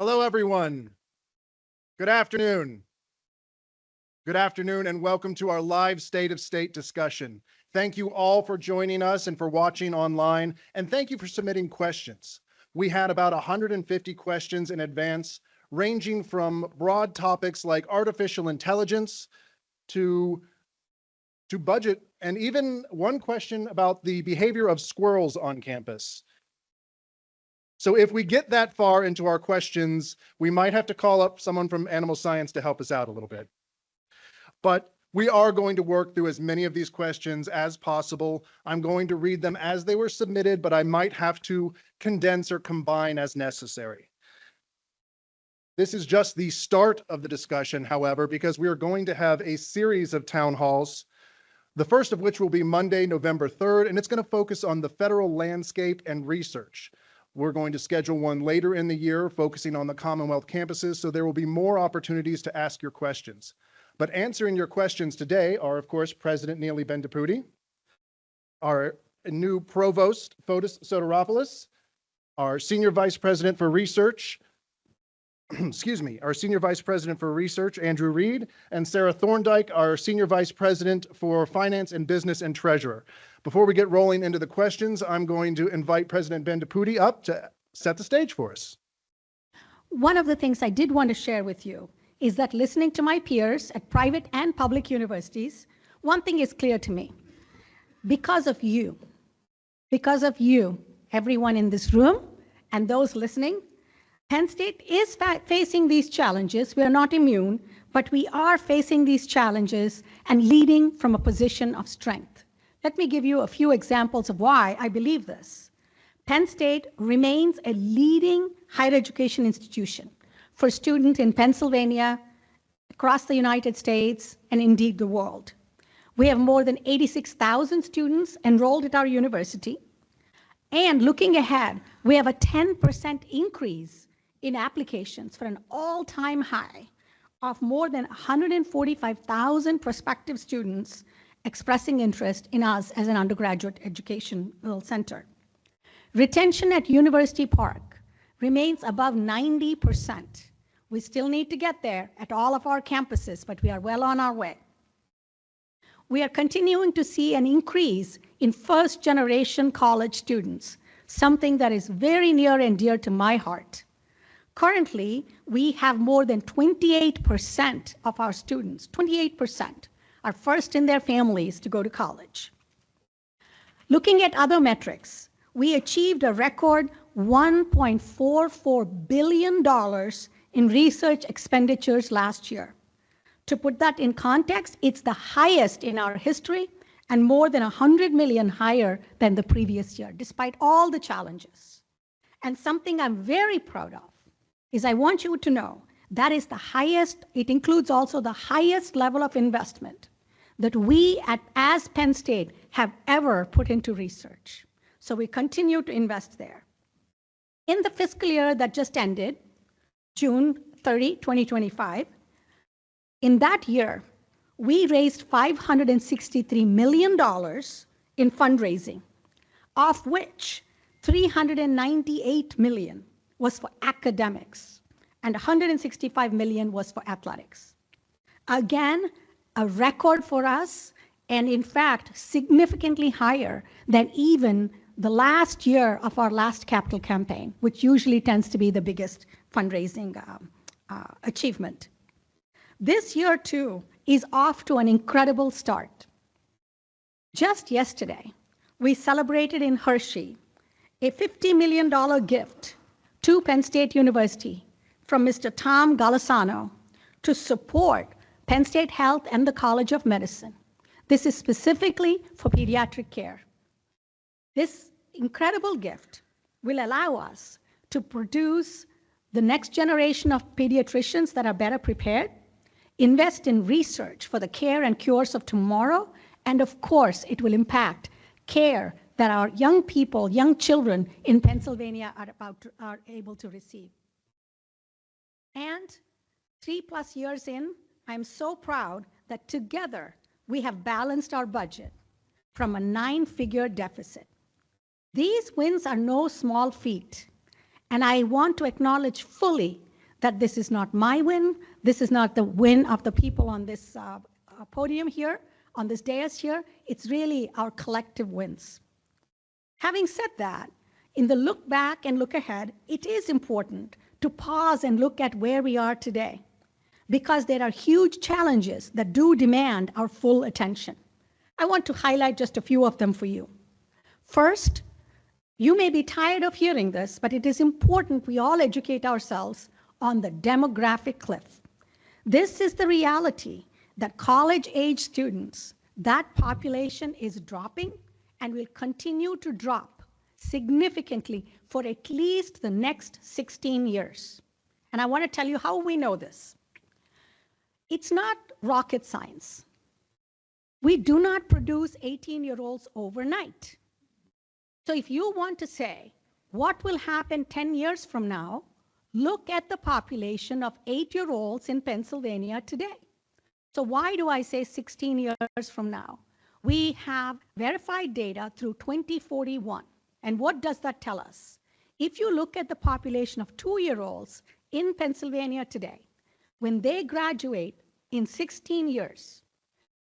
Hello, everyone. Good afternoon. Good afternoon, and welcome to our live State of State discussion. Thank you all for joining us and for watching online, and thank you for submitting questions. We had about 150 questions in advance, ranging from broad topics like artificial intelligence to budget, and even one question about the behavior of squirrels on campus. So if we get that far into our questions, we might have to call up someone from animal science to help us out a little bit. But we are going to work through as many of these questions as possible. I'm going to read them as they were submitted, but I might have to condense or combine as necessary. This is just the start of the discussion, however, because we are going to have a series of town halls, the first of which will be Monday, November 3rd, and it's going to focus on the federal landscape and research. We're going to schedule one later in the year focusing on the Commonwealth campuses, so there will be more opportunities to ask your questions. But answering your questions today are, of course, President Neely Bendapudi, our new Provost, Fotis Soteropoulos, our Senior Vice President for Research, our Senior Vice President for Research, Andrew Reed, and Sarah Thorndike, our Senior Vice President for Finance and Business and Treasurer. Before we get rolling into the questions, I'm going to invite President Bendapudi up to set the stage for us. One of the things I did want to share with you is that listening to my peers at private and public universities, one thing is clear to me. Because of you, everyone in this room and those listening, Penn State is facing these challenges. We are not immune, but we are facing these challenges and leading from a position of strength. Let me give you a few examples of why I believe this. Penn State remains a leading higher education institution for students in Pennsylvania, across the United States, and indeed the world. We have more than 86,000 students enrolled at our university. And looking ahead, we have a 10% increase in applications for an all-time high of more than 145,000 prospective students expressing interest in us as an undergraduate educational center. Retention at University Park remains above 90%. We still need to get there at all of our campuses, but we are well on our way. We are continuing to see an increase in first-generation college students, something that is very near and dear to my heart. Currently, we have more than 28% of our students, 28%, are first in their families to go to college. Looking at other metrics, we achieved a record $1.44 billion in research expenditures last year. To put that in context, it's the highest in our history and more than 100 million higher than the previous year, despite all the challenges. And something I'm very proud of is I want you to know that is the highest, it includes also the highest level of investment that we as Penn State have ever put into research. So we continue to invest there. In the fiscal year that just ended, June 30, 2025, in that year, we raised $563 million in fundraising, of which $398 million was for academics and $165 million was for athletics. Again, a record for us, and in fact, significantly higher than even the last year of our last capital campaign, which usually tends to be the biggest fundraising achievement. This year, too, is off to an incredible start. Just yesterday, we celebrated in Hershey a $50 million gift to Penn State University from Mr. Tom Golisano to support Penn State Health and the College of Medicine. This is specifically for pediatric care. This incredible gift will allow us to produce the next generation of pediatricians that are better prepared, invest in research for the care and cures of tomorrow, and of course, it will impact care that our young people, young children in Pennsylvania are able to receive. And 3+ years in, I'm so proud that together we have balanced our budget from a 9-figure deficit. These wins are no small feat, and I want to acknowledge fully that this is not my win. This is not the win of the people on this podium here, on this dais here. It's really our collective wins. Having said that, in the look back and look ahead, it is important to pause and look at where we are today, because there are huge challenges that do demand our full attention. I want to highlight just a few of them for you. First, you may be tired of hearing this, but it is important we all educate ourselves on the demographic cliff. This is the reality that college-age students, that population is dropping and will continue to drop significantly for at least the next 16 years. And I want to tell you how we know this. It's not rocket science. We do not produce 18-year-olds overnight. So if you want to say, what will happen 10 years from now, look at the population of 8-year-olds in Pennsylvania today. So why do I say 16 years from now? We have verified data through 2041. And what does that tell us? If you look at the population of 2-year-olds in Pennsylvania today, when they graduate in 16 years,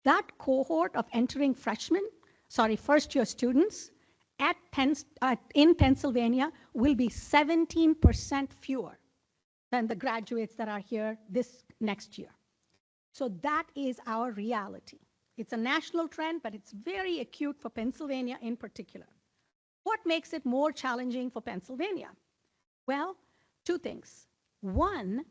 that cohort of entering first-year students in Pennsylvania will be 17% fewer than the graduates that are here this next year. So that is our reality. It's a national trend, but it's very acute for Pennsylvania in particular. What makes it more challenging for Pennsylvania? Well, two things. One,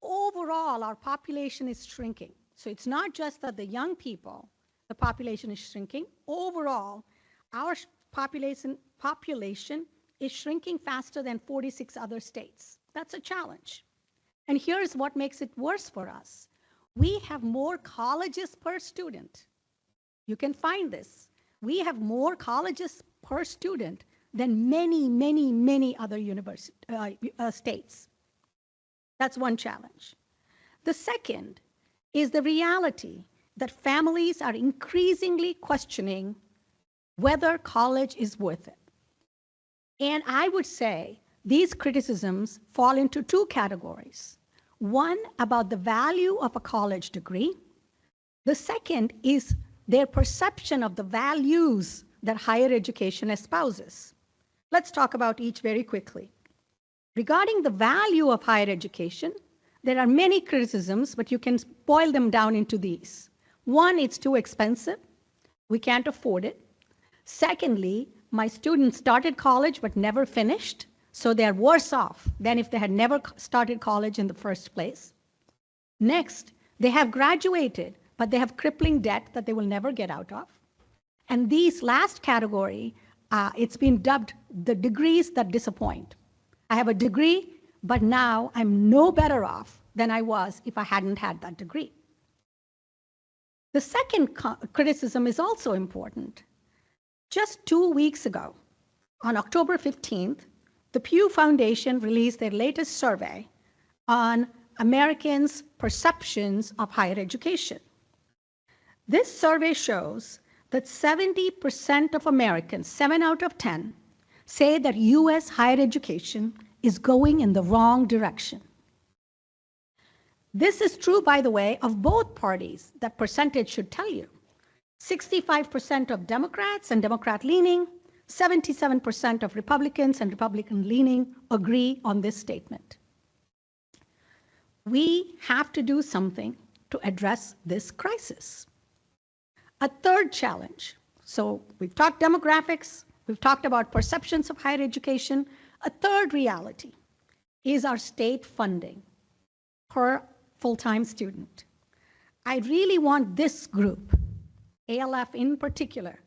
overall, our population is shrinking. So it's not just that the young people, the population is shrinking. Overall, our population is shrinking faster than 46 other states. That's a challenge. And here's what makes it worse for us. We have more colleges per student. You can find this. We have more colleges per student than many other states. That's one challenge. The second is the reality that families are increasingly questioning whether college is worth it. And I would say these criticisms fall into two categories. One, about the value of a college degree. The second is their perception of the values that higher education espouses. Let's talk about each very quickly. Regarding the value of higher education, there are many criticisms, but you can boil them down into these. One, it's too expensive. We can't afford it. Secondly, my students started college but never finished, so they're worse off than if they had never started college in the first place. Next, they have graduated, but they have crippling debt that they will never get out of. And these last category, it's been dubbed the degrees that disappoint. I have a degree, but now I'm no better off than I was if I hadn't had that degree. The second criticism is also important. Just 2 weeks ago, on October 15th, the Pew Foundation released their latest survey on Americans' perceptions of higher education. This survey shows that 70% of Americans, 7 out of 10, say that US higher education is going in the wrong direction. This is true, by the way, of both parties. That percentage should tell you. 65% of Democrats and Democrat-leaning, 77% of Republicans and Republican-leaning agree on this statement. We have to do something to address this crisis. A third challenge. So we've talked demographics, we've talked about perceptions of higher education. A third reality is our state funding per full-time student. I really want this group, ALF in particular,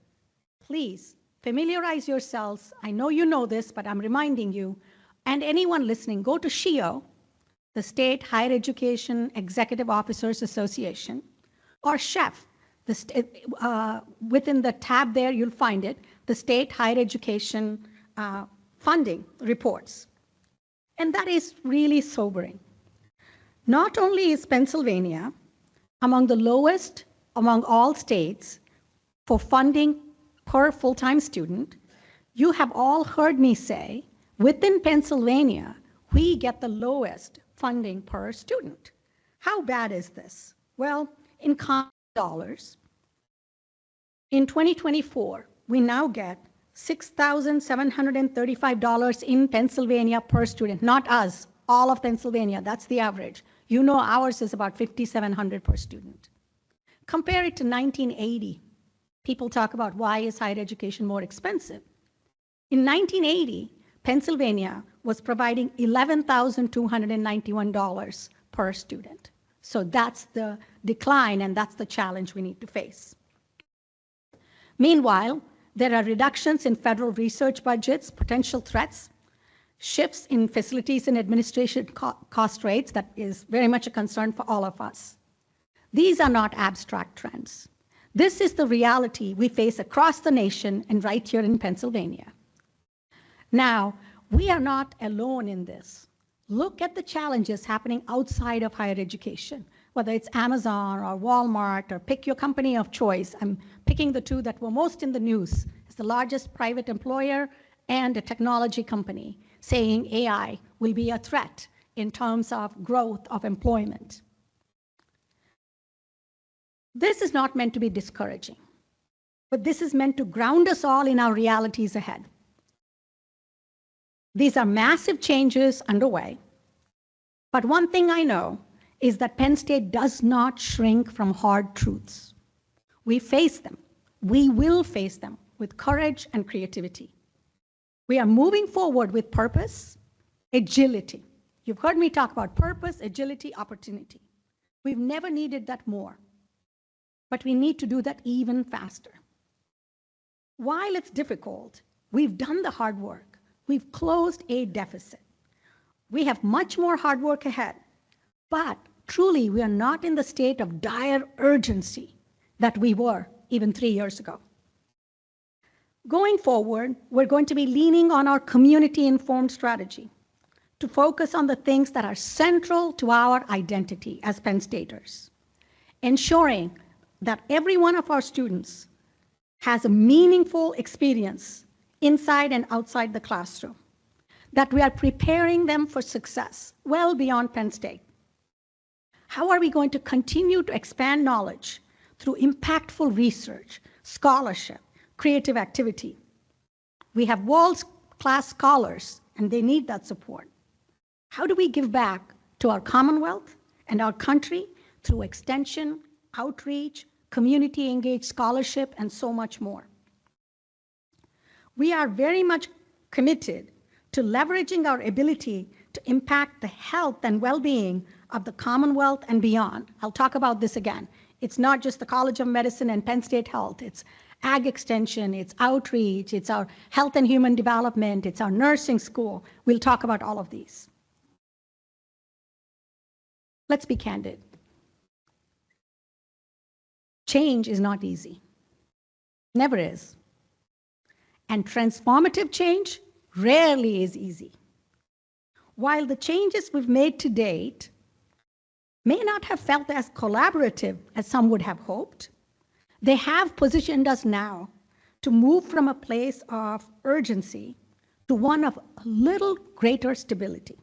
please familiarize yourselves. I know you know this, but I'm reminding you, and anyone listening, go to SHEO, the State Higher Education Executive Officers Association, or SHEF, within the tab there, you'll find it, the State Higher Education Funding Reports. And that is really sobering. Not only is Pennsylvania among the lowest among all states for funding per full-time student, you have all heard me say, within Pennsylvania, we get the lowest funding per student. How bad is this? Well, in dollars, in 2024, we now get $6,735 in Pennsylvania per student, not us, all of Pennsylvania, that's the average. You know ours is about $5,700 per student. Compare it to 1980. People talk about why is higher education more expensive. In 1980, Pennsylvania was providing $11,291 per student. So that's the decline, and that's the challenge we need to face. Meanwhile, there are reductions in federal research budgets, potential threats, shifts in facilities and administration cost rates that is very much a concern for all of us. These are not abstract trends. This is the reality we face across the nation and right here in Pennsylvania. Now, we are not alone in this. Look at the challenges happening outside of higher education, whether it's Amazon or Walmart or pick your company of choice. I'm picking the two that were most in the news. It's the largest private employer and a technology company saying AI will be a threat in terms of growth of employment. This is not meant to be discouraging, but this is meant to ground us all in our realities ahead. These are massive changes underway, but one thing I know is that Penn State does not shrink from hard truths. We face them. We will face them with courage and creativity. We are moving forward with purpose, agility. You've heard me talk about purpose, agility, opportunity. We've never needed that more, but we need to do that even faster. While it's difficult, we've done the hard work. We've closed a deficit. We have much more hard work ahead, but truly we are not in the state of dire urgency that we were even 3 years ago. Going forward, we're going to be leaning on our community-informed strategy to focus on the things that are central to our identity as Penn Staters, ensuring that every one of our students has a meaningful experience inside and outside the classroom, that we are preparing them for success well beyond Penn State. How are we going to continue to expand knowledge through impactful research, scholarship, creative activity? We have world-class scholars, and they need that support. How do we give back to our Commonwealth and our country through extension, outreach, community-engaged scholarship, and so much more? We are very much committed to leveraging our ability to impact the health and well-being of the Commonwealth and beyond. I'll talk about this again. It's not just the College of Medicine and Penn State Health. It's ag extension, it's outreach, it's our health and human development, it's our nursing school. We'll talk about all of these. Let's be candid. Change is not easy. Never is. And transformative change rarely is easy. While the changes we've made to date may not have felt as collaborative as some would have hoped, they have positioned us now to move from a place of urgency to one of a little greater stability.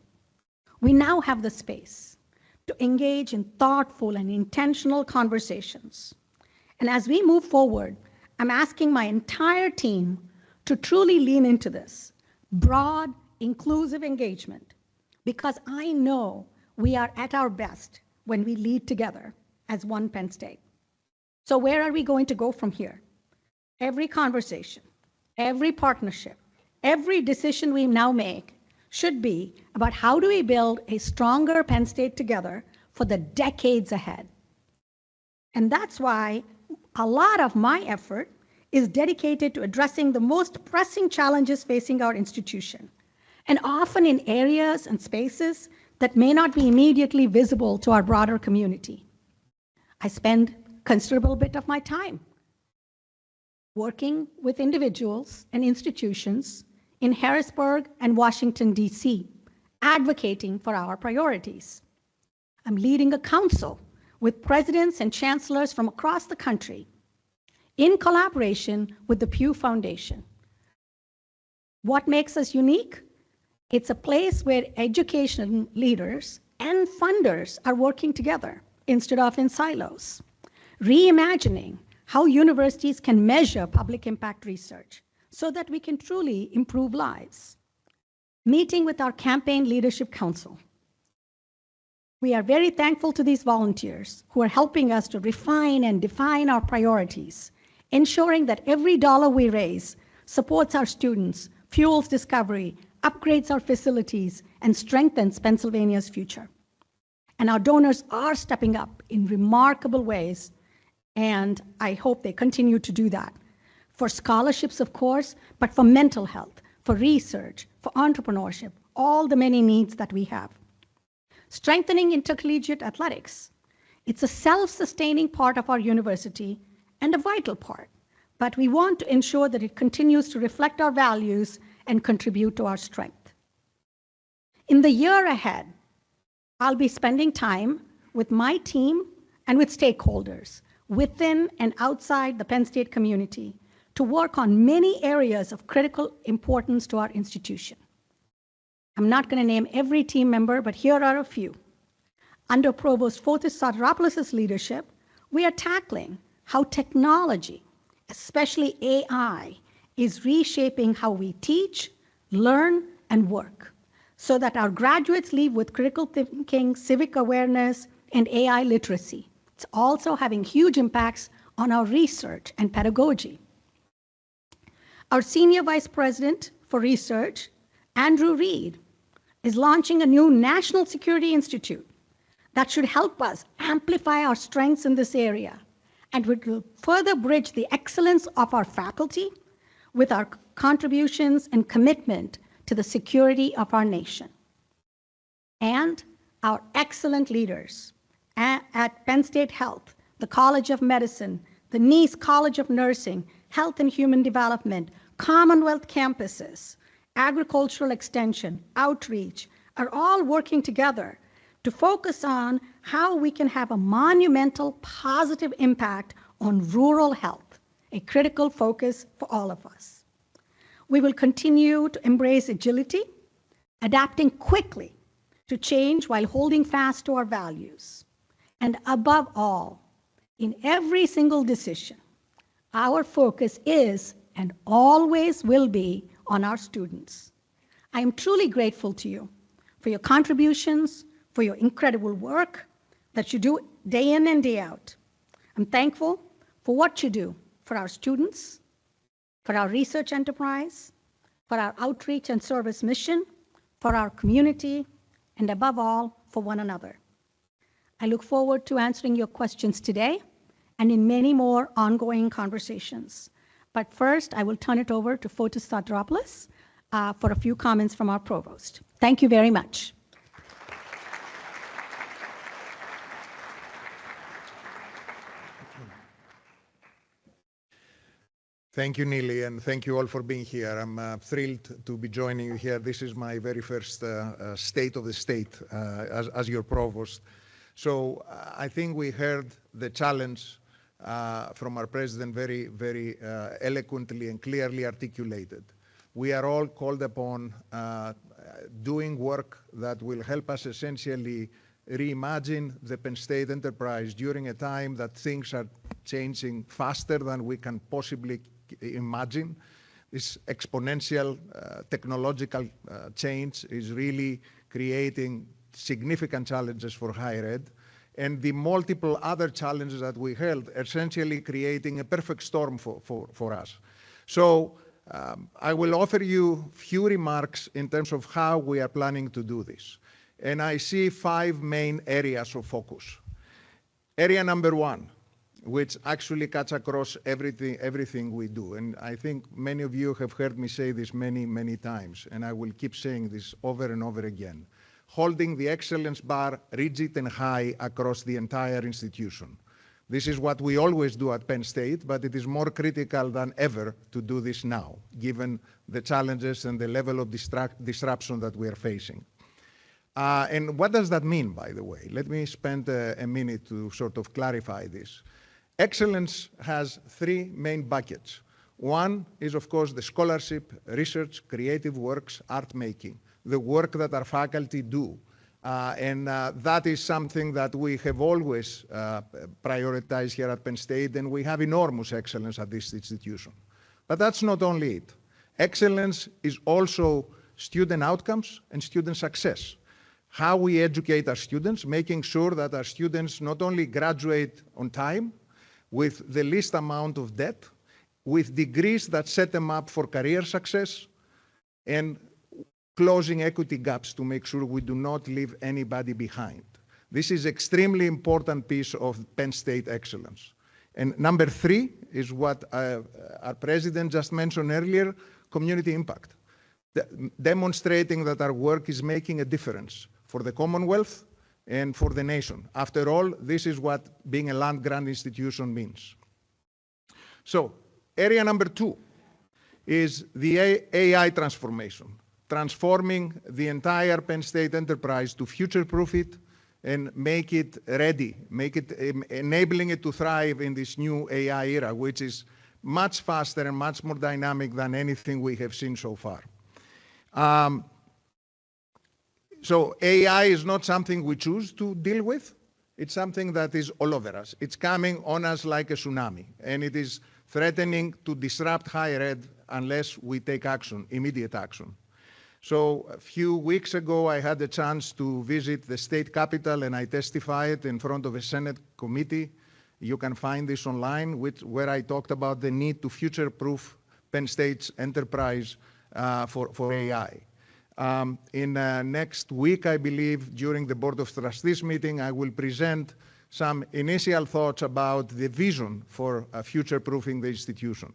We now have the space to engage in thoughtful and intentional conversations. And as we move forward, I'm asking my entire team to truly lean into this broad, inclusive engagement, because I know we are at our best when we lead together as one Penn State. So where are we going to go from here? Every conversation, every partnership, every decision we now make should be about how do we build a stronger Penn State together for the decades ahead. And that's why a lot of my effort is dedicated to addressing the most pressing challenges facing our institution, and often in areas and spaces that may not be immediately visible to our broader community. I spend a considerable bit of my time working with individuals and institutions in Harrisburg and Washington, D.C., advocating for our priorities. I'm leading a council with presidents and chancellors from across the country in collaboration with the Pew Foundation. What makes us unique? It's a place where education leaders and funders are working together instead of in silos, reimagining how universities can measure public impact research so that we can truly improve lives. Meeting with our Campaign Leadership Council. We are very thankful to these volunteers who are helping us to refine and define our priorities, ensuring that every dollar we raise supports our students, fuels discovery, upgrades our facilities, and strengthens Pennsylvania's future. And our donors are stepping up in remarkable ways, and I hope they continue to do that. For scholarships, of course, but for mental health, for research, for entrepreneurship, all the many needs that we have. Strengthening intercollegiate athletics. It's a self-sustaining part of our university and a vital part, but we want to ensure that it continues to reflect our values and contribute to our strength. In the year ahead, I'll be spending time with my team and with stakeholders within and outside the Penn State community to work on many areas of critical importance to our institution. I'm not going to name every team member, but here are a few. Under Provost Fotis Soteropoulos' leadership, we are tackling how technology, especially AI, is reshaping how we teach, learn, and work so that our graduates leave with critical thinking, civic awareness, and AI literacy. It's also having huge impacts on our research and pedagogy. Our Senior Vice President for Research, Andrew Reed, is launching a new National Security Institute that should help us amplify our strengths in this area, and it will further bridge the excellence of our faculty with our contributions and commitment to the security of our nation. And our excellent leaders at Penn State Health, the College of Medicine, the Nice College of Nursing, Health and Human Development, Commonwealth campuses, agricultural extension, outreach, are all working together to focus on how we can have a monumental positive impact on rural health, a critical focus for all of us. We will continue to embrace agility, adapting quickly to change while holding fast to our values. And above all, in every single decision, our focus is and always will be on our students. I am truly grateful to you for your contributions, for your incredible work that you do day in and day out. I'm thankful for what you do for our students, for our research enterprise, for our outreach and service mission, for our community, and above all, for one another. I look forward to answering your questions today and in many more ongoing conversations. But first, I will turn it over to Fotis Soteropoulos for a few comments from our provost. Thank you very much. Thank you, Neely, and thank you all for being here. I'm thrilled to be joining you here. This is my very first State of the State as your provost. So I think we heard the challenge from our president very eloquently and clearly articulated. We are all called upon doing work that will help us essentially reimagine the Penn State enterprise during a time that things are changing faster than we can possibly imagine. This exponential technological change is really creating significant challenges for higher ed, and the multiple other challenges that we held essentially creating a perfect storm for us. So I will offer you few remarks in terms of how we are planning to do this. And I see 5 main areas of focus. Area number 1, which actually cuts across everything we do. And I think many of you have heard me say this many times, and I will keep saying this over and over again. Holding the excellence bar rigid and high across the entire institution. This is what we always do at Penn State, but it is more critical than ever to do this now, given the challenges and the level of disruption that we are facing. And what does that mean, by the way? Let me spend a minute to sort of clarify this. Excellence has 3 main buckets. One is, of course, the scholarship, research, creative works, art making, the work that our faculty do That is something that we have always prioritized here at Penn State, and we have enormous excellence at this institution. But that's not only it. Excellence is also student outcomes and student success. How we educate our students, making sure that our students not only graduate on time, with the least amount of debt, with degrees that set them up for career success, and closing equity gaps to make sure we do not leave anybody behind. This is extremely important piece of Penn State excellence. And number 3 is what our president just mentioned earlier, community impact. Demonstrating that our work is making a difference for the Commonwealth and for the nation. After all, this is what being a land-grant institution means. So, area number 2 is the AI transformation, transforming the entire Penn State enterprise to future-proof it and make it ready, enabling it to thrive in this new AI era, which is much faster and much more dynamic than anything we have seen so far. So AI is not something we choose to deal with. It's something that is all over us. It's coming on us like a tsunami, and it is threatening to disrupt higher ed unless we take action, immediate action. So a few weeks ago, I had the chance to visit the state capitol, and I testified in front of a Senate committee. You can find this online, where I talked about the need to future-proof Penn State's enterprise for AI. Next week, I believe, during the Board of Trustees meeting, I will present some initial thoughts about the vision for future-proofing the institution.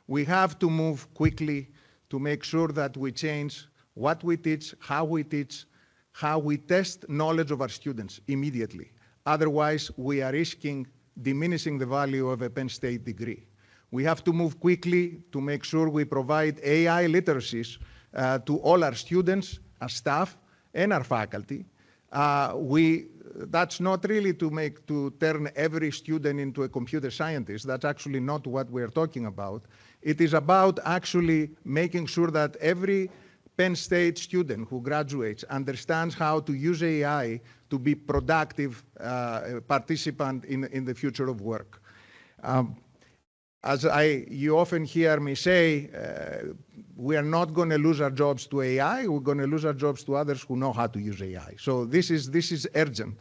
We have to move quickly to make sure that we change what we teach, how we test knowledge of our students immediately. Otherwise, we are risking diminishing the value of a Penn State degree. We have to move quickly to make sure we provide AI literacies to all our students, our staff, and our faculty. That's not really to turn every student into a computer scientist. That's actually not what we're talking about. It is about actually making sure that every Penn State student who graduates understands how to use AI to be productive participant in the future of work. As you often hear me say, we are not going to lose our jobs to AI. We're going to lose our jobs to others who know how to use AI. So this is urgent.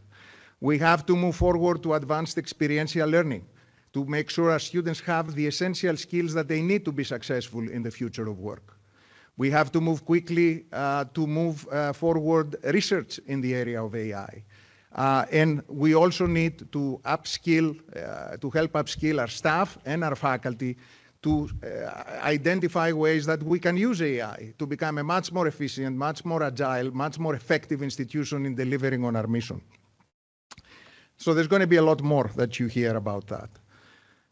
We have to move forward to advanced experiential learning to make sure our students have the essential skills that they need to be successful in the future of work. We have to move quickly to move forward research in the area of AI. And we also need to upskill, to help upskill our staff and our faculty to identify ways that we can use AI to become a much more efficient, much more agile, much more effective institution in delivering on our mission. So there's going to be a lot more that you hear about that.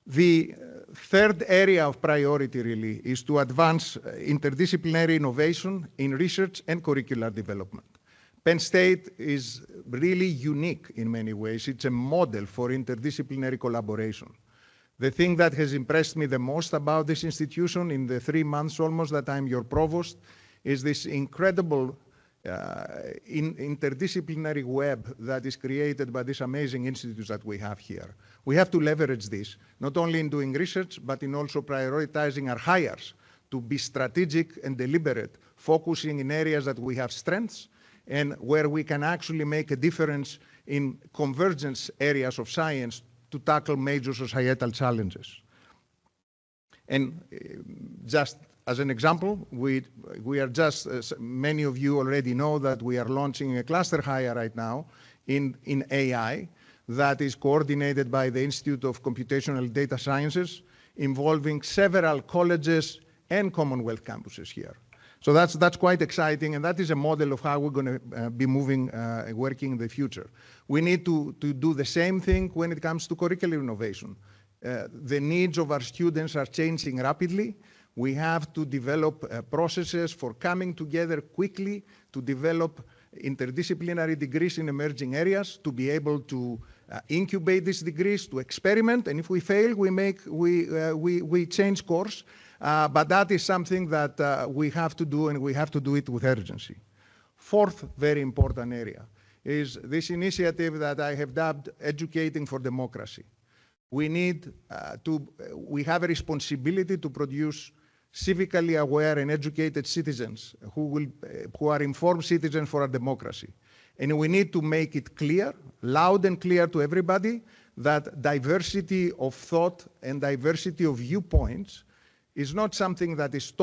The third area of priority really is to advance interdisciplinary innovation in research and curricular development. Penn State is really unique in many ways. It's a model for interdisciplinary collaboration. The thing that has impressed me the most about this institution in the 3 months almost that I'm your provost is this incredible interdisciplinary web that is created by these amazing institutes that we have here. We have to leverage this, not only in doing research, but in also prioritizing our hires to be strategic and deliberate, focusing in areas that we have strengths and where we can actually make a difference in convergence areas of science to tackle major societal challenges. And just as an example, we are just, many of you already know that we are launching a cluster hire right now in AI that is coordinated by the Institute of Computational Data Sciences, involving several colleges and Commonwealth campuses here. So that's quite exciting, and that is a model of how we're going to be moving, working in the future. We need to do the same thing when it comes to curricular innovation. The needs of our students are changing rapidly. We have to develop processes for coming together quickly to develop interdisciplinary degrees in emerging areas, to be able to incubate these degrees, to experiment, and if we fail, we change course. But that is something that we have to do, and we have to do it with urgency. Fourth very important area is this initiative that I have dubbed Educating for Democracy. We have a responsibility to produce civically aware and educated citizens who are informed citizens for our democracy. And we need to make it clear, loud and clear to everybody, that diversity of thought and diversity of viewpoints is not something that is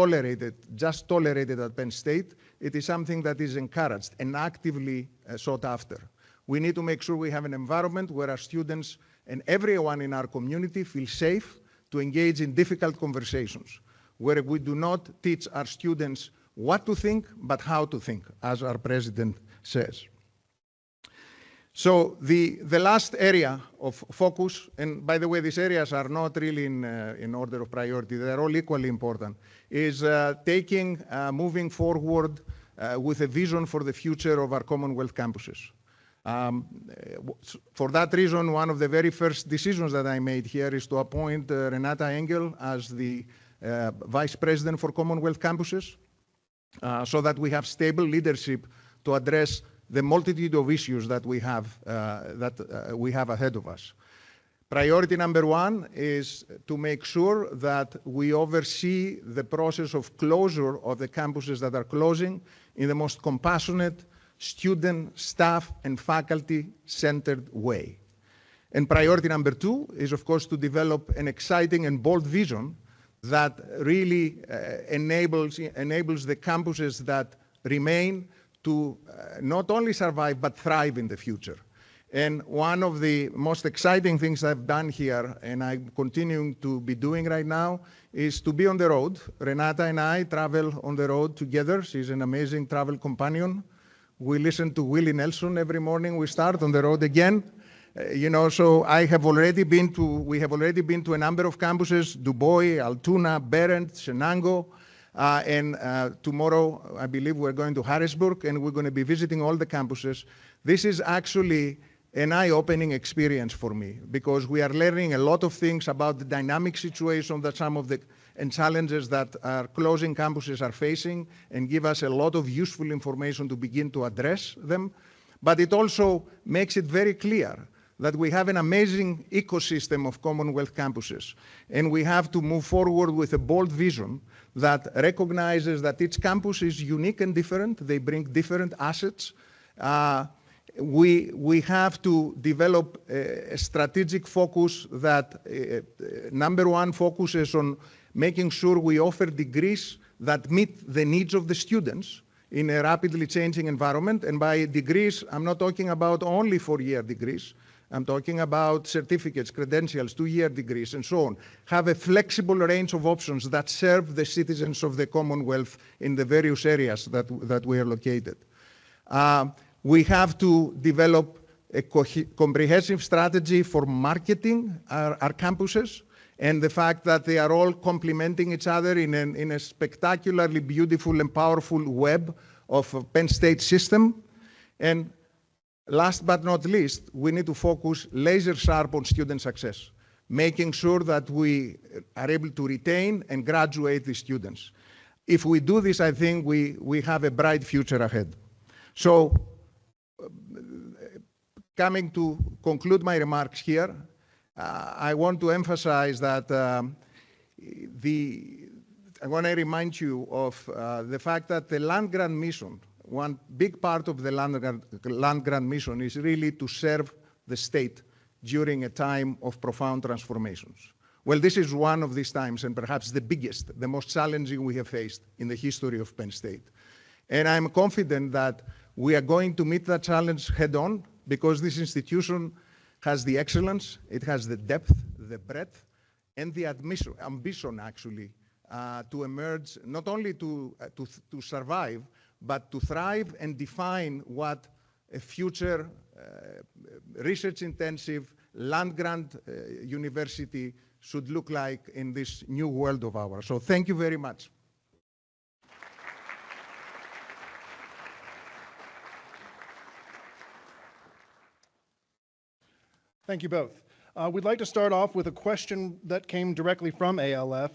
just tolerated at Penn State. It is something that is encouraged and actively sought after. We need to make sure we have an environment where our students and everyone in our community feel safe to engage in difficult conversations, where we do not teach our students what to think, but how to think, as our president says. So the last area of focus, and by the way, these areas are not really in order of priority, they're all equally important, is moving forward with a vision for the future of our Commonwealth campuses. For that reason, one of the very first decisions that I made here is to appoint Renata Engel as the Vice President for Commonwealth campuses, so that we have stable leadership to address the multitude of issues that we have ahead of us. Priority number one is to make sure that we oversee the process of closure of the campuses that are closing in the most compassionate, student, staff, and faculty-centered way. And priority number two is, of course, to develop an exciting and bold vision that really enables the campuses that remain to not only survive, but thrive in the future. And one of the most exciting things I've done here, and I'm continuing to be doing right now, is to be on the road. Renata and I travel on the road together. She's an amazing travel companion. We listen to Willie Nelson every morning. We start on the road again. So we have already been to a number of campuses: Du Bois, Altoona, Berendt, Shenango. And tomorrow, I believe we're going to Harrisburg, and we're going to be visiting all the campuses. This is actually an eye-opening experience for me, because we are learning a lot of things about the dynamic situation that and challenges that our closing campuses are facing, and give us a lot of useful information to begin to address them. But it also makes it very clear that we have an amazing ecosystem of Commonwealth campuses, and we have to move forward with a bold vision that recognizes that each campus is unique and different. They bring different assets. We have to develop a strategic focus that, number one, focuses on making sure we offer degrees that meet the needs of the students in a rapidly changing environment. And by degrees, I'm not talking about only 4-year degrees. I'm talking about certificates, credentials, 2-year degrees, and so on. Have a flexible range of options that serve the citizens of the Commonwealth in the various areas that we are located. We have to develop a comprehensive strategy for marketing our campuses, and the fact that they are all complementing each other in a spectacularly beautiful and powerful web of a Penn State system. And last but not least, we need to focus laser sharp on student success, making sure that we are able to retain and graduate the students. If we do this, I think we have a bright future ahead. So, coming to conclude my remarks here, I want to emphasize that I want to remind you of the fact that the land grant mission, one big part of the land grant mission is really to serve the state during a time of profound transformations. Well, this is one of these times, and perhaps the biggest, the most challenging we have faced in the history of Penn State. And I'm confident that we are going to meet that challenge head on, because this institution has the excellence, it has the depth, the breadth, and the ambition actually to emerge, not only to survive, but to thrive and define what a future research-intensive, land-grant university should look like in this new world of ours. So thank you very much. Thank you both. We'd like to start off with a question that came directly from ALF.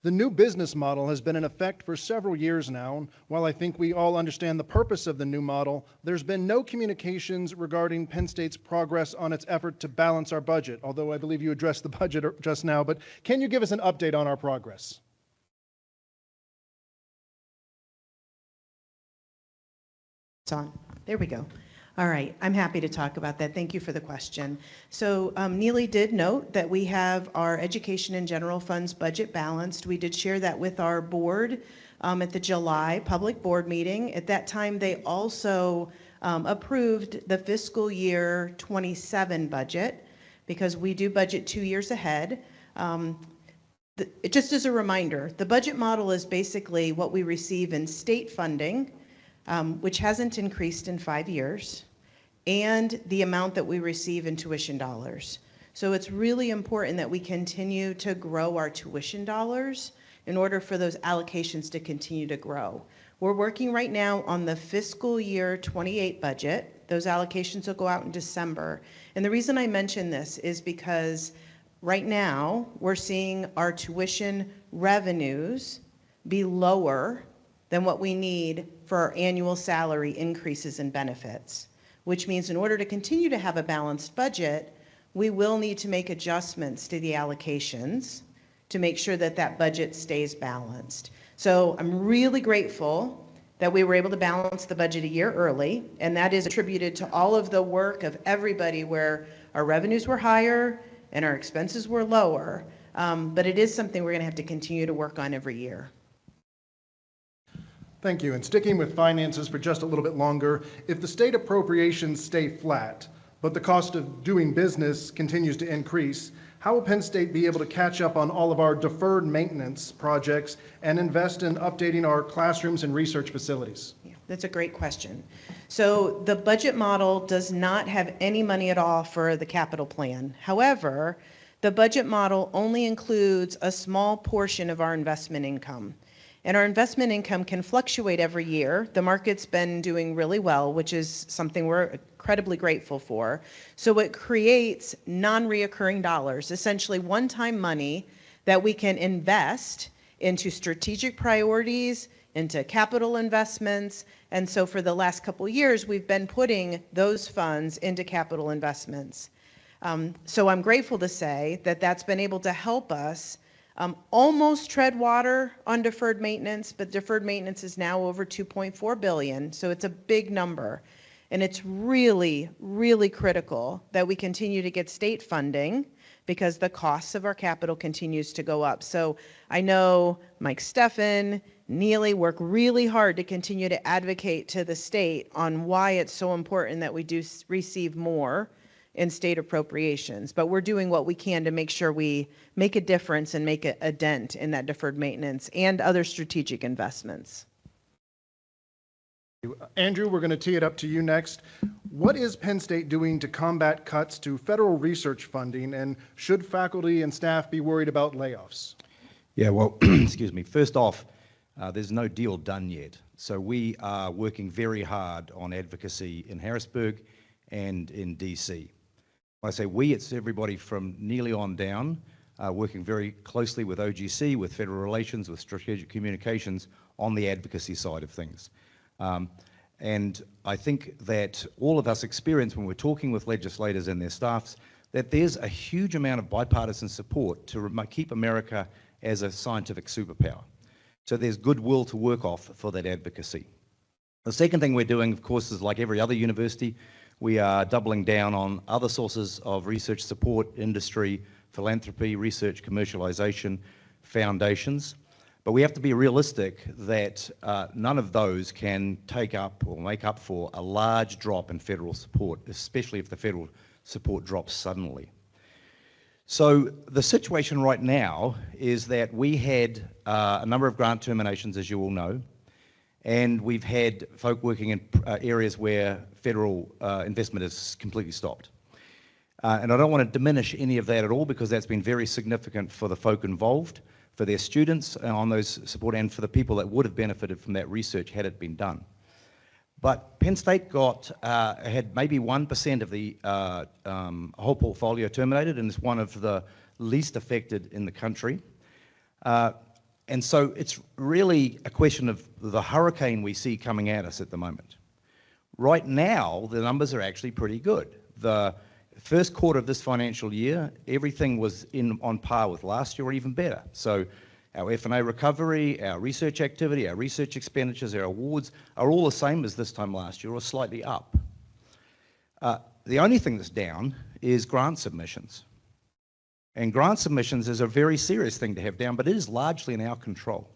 The new business model has been in effect for several years now. And while I think we all understand the purpose of the new model, there's been no communications regarding Penn State's progress on its effort to balance our budget, although I believe you addressed the budget just now. But can you give us an update on our progress? It's on. There we go. All right, I'm happy to talk about that. Thank you for the question. So Neely did note that we have our education and general funds budget balanced. We did share that with our board at the July public board meeting. At that time, they also approved the fiscal year 27 budget because we do budget 2 years ahead. Just as a reminder, the budget model is basically what we receive in state funding, which hasn't increased in 5 years, and the amount that we receive in tuition dollars. So it's really important that we continue to grow our tuition dollars in order for those allocations to continue to grow. We're working right now on the fiscal year 28 budget. Those allocations will go out in December. And the reason I mention this is because right now we're seeing our tuition revenues be lower than what we need for our annual salary increases and benefits, which means in order to continue to have a balanced budget, we will need to make adjustments to the allocations to make sure that that budget stays balanced. So I'm really grateful that we were able to balance the budget a year early, and that is attributed to all of the work of everybody where our revenues were higher and our expenses were lower, but it is something we're going to have to continue to work on every year. Thank you. And sticking with finances for just a little bit longer, if the state appropriations stay flat, but the cost of doing business continues to increase, how will Penn State be able to catch up on all of our deferred maintenance projects and invest in updating our classrooms and research facilities? Yeah, that's a great question. So the budget model does not have any money at all for the capital plan. However, the budget model only includes a small portion of our investment income. And our investment income can fluctuate every year. The market's been doing really well, which is something we're incredibly grateful for. So it creates non-reoccurring dollars, essentially one-time money that we can invest into strategic priorities, into capital investments. And so for the last couple of years, we've been putting those funds into capital investments. So I'm grateful to say that that's been able to help us almost tread water on deferred maintenance, but deferred maintenance is now over $2.4 billion, so it's a big number. And it's really, really critical that we continue to get state funding because the costs of our capital continues to go up. So I know Mike Steffen, Neely work really hard to continue to advocate to the state on why it's so important that we do receive more in state appropriations, but we're doing what we can to make sure we make a difference and make a dent in that deferred maintenance and other strategic investments. Andrew, we're going to tee it up to you next. What is Penn State doing to combat cuts to federal research funding, and should faculty and staff be worried about layoffs? Yeah, well, excuse me. First off, there's no deal done yet. So we are working very hard on advocacy in Harrisburg and in DC. When I say we, it's everybody from Neely on down, working very closely with OGC, with federal relations, with strategic communications on the advocacy side of things. And I think that all of us experience when we're talking with legislators and their staffs that there's a huge amount of bipartisan support to keep America as a scientific superpower. So there's goodwill to work off for that advocacy. The second thing we're doing, of course, is like every other university, we are doubling down on other sources of research support, industry, philanthropy, research, commercialization, foundations. But we have to be realistic that none of those can take up or make up for a large drop in federal support, especially if the federal support drops suddenly. So the situation right now is that we had a number of grant terminations, as you all know, and we've had folk working in areas where federal investment is completely stopped. And I don't want to diminish any of that at all because that's been very significant for the folk involved, for their students on those support, and for the people that would have benefited from that research had it been done. But Penn State had maybe 1% of the whole portfolio terminated, and is one of the least affected in the country. And so it's really a question of the hurricane we see coming at us at the moment. Right now, the numbers are actually pretty good. The first quarter of this financial year, everything was on par with last year or even better. So our F&A recovery, our research activity, our research expenditures, our awards are all the same as this time last year or slightly up. The only thing that's down is grant submissions. And grant submissions is a very serious thing to have down, but it is largely in our control.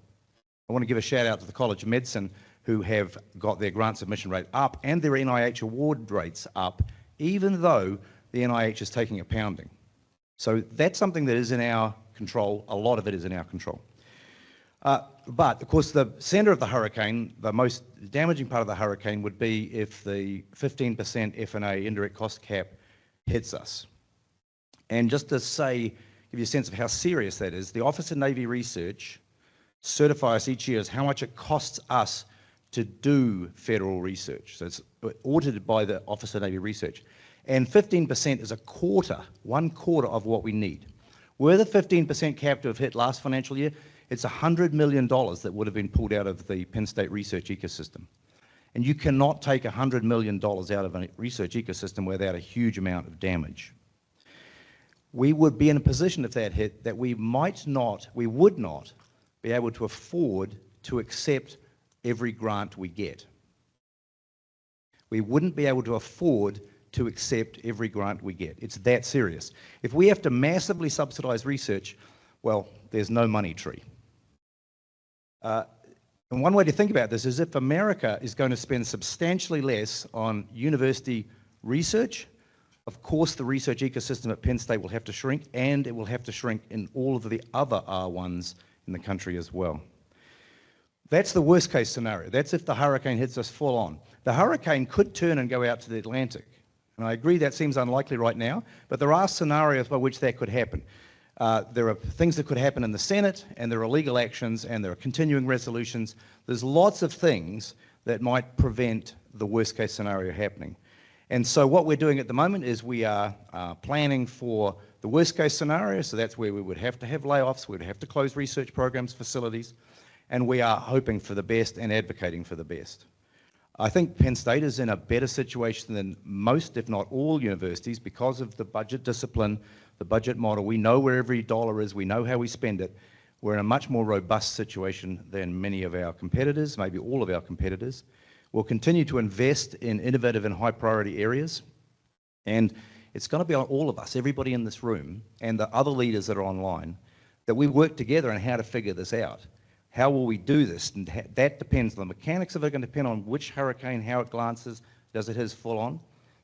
I want to give a shout out to the College of Medicine who have got their grant submission rate up and their NIH award rates up, even though the NIH is taking a pounding. So that's something that is in our control. A lot of it is in our control. But of course, the center of the hurricane, the most damaging part of the hurricane would be if the 15% F&A indirect cost cap hits us. And just to say, give you a sense of how serious that is, the Office of Navy Research certify us each year as how much it costs us to do federal research. So it's audited by the Office of Navy Research. And 15% is one quarter of what we need. Were the 15% cap to have hit last financial year, it's $100 million that would have been pulled out of the Penn State research ecosystem. And you cannot take $100 million out of a research ecosystem without a huge amount of damage. We would be in a position if that hit that we would not be able to afford to accept every grant we get. We wouldn't be able to afford to accept every grant we get. It's that serious. If we have to massively subsidize research, well, there's no money tree. And one way to think about this is if America is going to spend substantially less on university research, of course the research ecosystem at Penn State will have to shrink, and it will have to shrink in all of the other R1s in the country as well. That's the worst case scenario. That's if the hurricane hits us full on. The hurricane could turn and go out to the Atlantic. And I agree that seems unlikely right now, but there are scenarios by which that could happen. There are things that could happen in the Senate, and there are legal actions, and there are continuing resolutions. There's lots of things that might prevent the worst case scenario happening. And so what we're doing at the moment is we are planning for the worst case scenario, so that's where we would have to have layoffs, we would have to close research programs, facilities, and we are hoping for the best and advocating for the best. I think Penn State is in a better situation than most, if not all, universities because of the budget discipline, the budget model. We know where every dollar is, we know how we spend it. We're in a much more robust situation than many of our competitors, maybe all of our competitors. We'll continue to invest in innovative and high priority areas. And it's going to be on all of us, everybody in this room, and the other leaders that are online, that we work together on how to figure this out. How will we do this? And that depends. The mechanics of it are going to depend on which hurricane, how it glances, does it hit full on?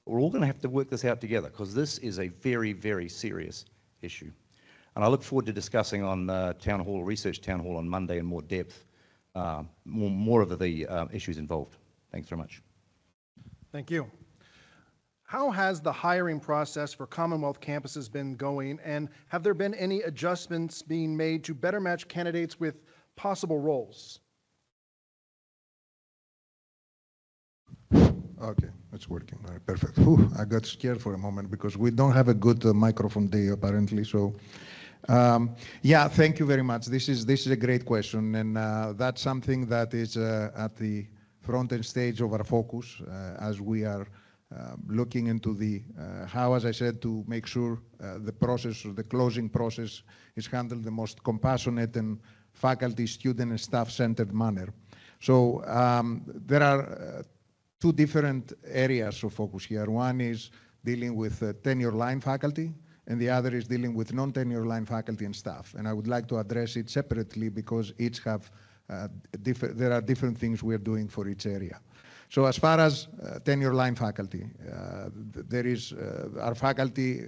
We're all going to have to work this out together because this is a very, very serious issue. And I look forward to discussing on Research Town Hall on Monday in more depth, more of the issues involved. Thanks very much. Thank you. How has the hiring process for Commonwealth campuses been going, and have there been any adjustments being made to better match candidates with possible roles? Okay, it's working. All right, perfect. Whew, I got scared for a moment because we don't have a good microphone day apparently. So, yeah, thank you very much. This is a great question, and that's something that is at the front end stage of our focus as we are looking into the how, as I said, to make sure the process, or the closing process, is handled the most compassionate and faculty, student, and staff-centered manner. So there are two different areas of focus here. One is dealing with tenure line faculty, and the other is dealing with non-tenure line faculty and staff. And I would like to address it separately because each have there are different things we're doing for each area. So as far as tenure line faculty, there is our faculty,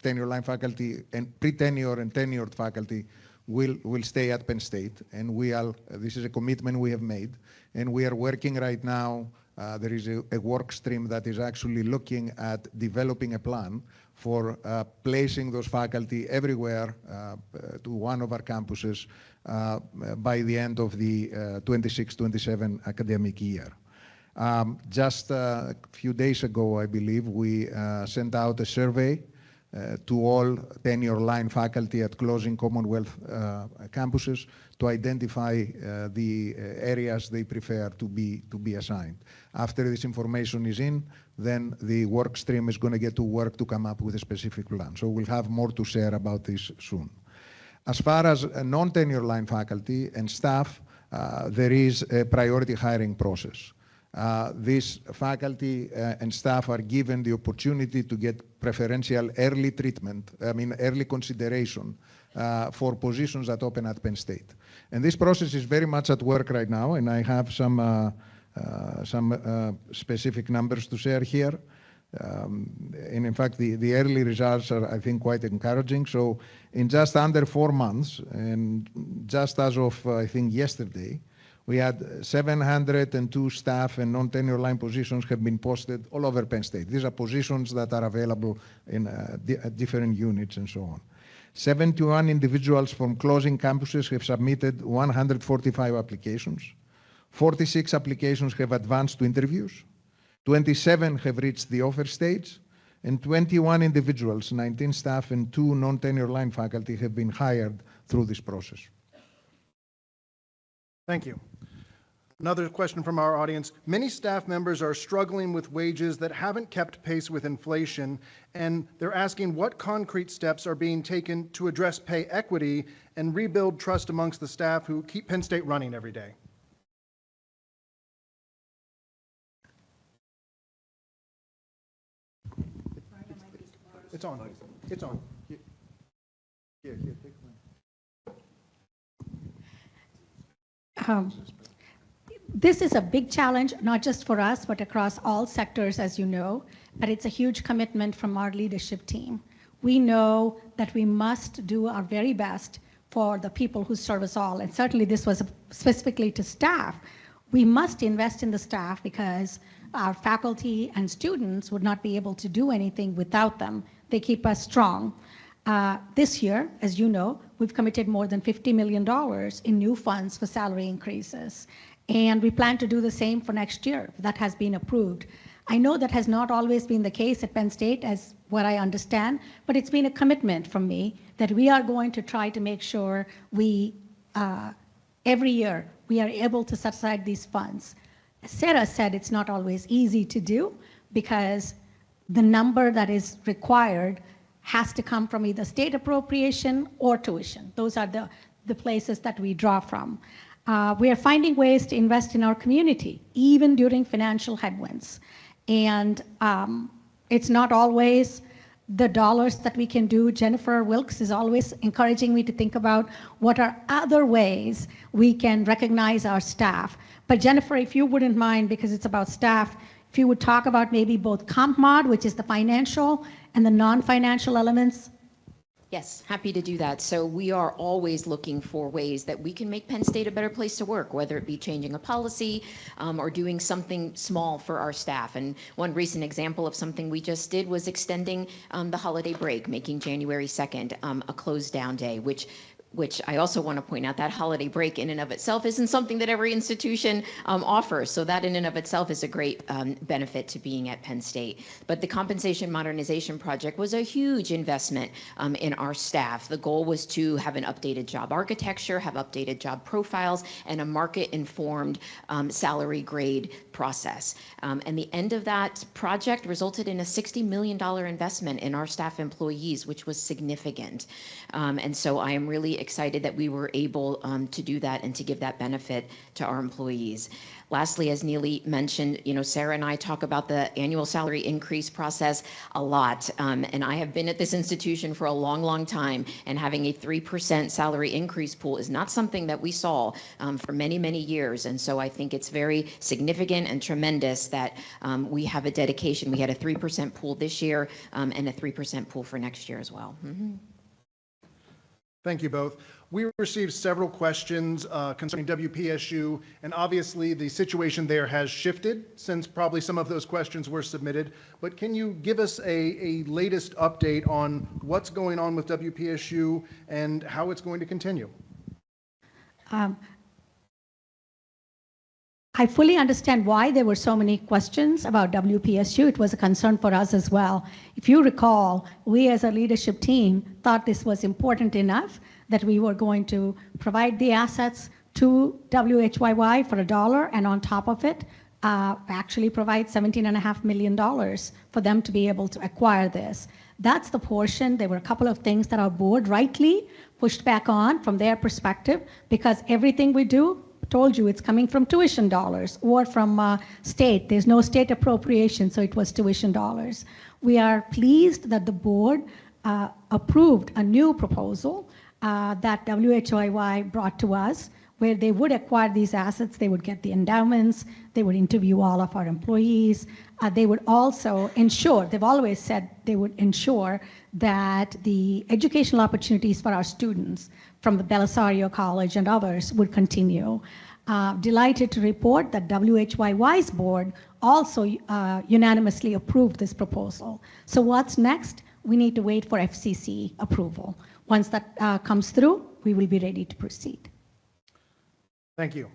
tenure line faculty, and pre-tenure and tenured faculty will stay at Penn State, and this is a commitment we have made, and we are working right now. There is a work stream that is actually looking at developing a plan for placing those faculty everywhere to one of our campuses by the end of the 26-27 academic year. Just a few days ago, I believe, we sent out a survey to all tenure line faculty at closing Commonwealth campuses to identify the areas they prefer to be assigned. After this information is in, then the work stream is going to get to work to come up with a specific plan. So we'll have more to share about this soon. As far as non-tenure line faculty and staff, there is a priority hiring process. These faculty and staff are given the opportunity to get preferential early treatment, early consideration for positions that open at Penn State. And this process is very much at work right now, and I have some specific numbers to share here. And in fact, the early results are, I think, quite encouraging. So in just under 4 months, and just as of, I think, yesterday, we had 702 staff and non-tenure line positions have been posted all over Penn State. These are positions that are available in different units and so on. 71 individuals from closing campuses have submitted 145 applications. 46 applications have advanced to interviews. 27 have reached the offer stage. And 21 individuals, 19 staff and 2 non-tenure line faculty have been hired through this process. Thank you. Another question from our audience. Many staff members are struggling with wages that haven't kept pace with inflation, and they're asking what concrete steps are being taken to address pay equity and rebuild trust amongst the staff who keep Penn State running every day. It's on. It's on. Here, take mine. This is a big challenge, not just for us, but across all sectors, as you know, but it's a huge commitment from our leadership team. We know that we must do our very best for the people who serve us all, and certainly this was specifically to staff. We must invest in the staff because our faculty and students would not be able to do anything without them. They keep us strong. This year, as you know, we've committed more than $50 million in new funds for salary increases. And we plan to do the same for next year. That has been approved. I know that has not always been the case at Penn State, as what I understand, but it's been a commitment from me that we are going to try to make sure we, every year, we are able to set aside these funds. As Sarah said, it's not always easy to do because the number that is required has to come from either state appropriation or tuition. Those are the places that we draw from. We are finding ways to invest in our community, even during financial headwinds. And it's not always the dollars that we can do. Jennifer Wilkes is always encouraging me to think about what are other ways we can recognize our staff. But Jennifer, if you wouldn't mind, because it's about staff, if you would talk about maybe both comp mod, which is the financial, and the non-financial elements. Yes, happy to do that. So we are always looking for ways that we can make Penn State a better place to work, whether it be changing a policy or doing something small for our staff. And one recent example of something we just did was extending the holiday break, making January 2nd a closed down day, which I also want to point out that holiday break in and of itself isn't something that every institution offers. So that in and of itself is a great benefit to being at Penn State. But the compensation modernization project was a huge investment in our staff. The goal was to have an updated job architecture, have updated job profiles, and a market-informed salary grade process. And the end of that project resulted in a $60 million investment in our staff employees, which was significant. And so I am really excited that we were able to do that and to give that benefit to our employees. Lastly, as Neely mentioned, Sarah and I talk about the annual salary increase process a lot. And I have been at this institution for a long, long time, and having a 3% salary increase pool is not something that we saw for many, many years. And so I think it's very significant and tremendous that we have a dedication. We had a 3% pool this year and a 3% pool for next year as well. Mm-hmm. Thank you both. We received several questions concerning WPSU, and obviously the situation there has shifted since probably some of those questions were submitted. But can you give us a latest update on what's going on with WPSU and how it's going to continue? I fully understand why there were so many questions about WPSU. It was a concern for us as well. If you recall, we as a leadership team thought this was important enough that we were going to provide the assets to WHYY for $1, and on top of it, actually provide $17.5 million for them to be able to acquire this. That's the portion. There were a couple of things that our board rightly pushed back on from their perspective, because everything we do, told you, it's coming from tuition dollars or from state. There's no state appropriation, so it was tuition dollars. We are pleased that the board approved a new proposal that WHYY brought to us, where they would acquire these assets, they would get the endowments, they would interview all of our employees, they would also ensure, they've always said they would ensure that the educational opportunities for our students from the Belisario College and others would continue. Delighted to report that WHYY's board also unanimously approved this proposal. So what's next? We need to wait for FCC approval. Once that comes through, we will be ready to proceed. Thank you.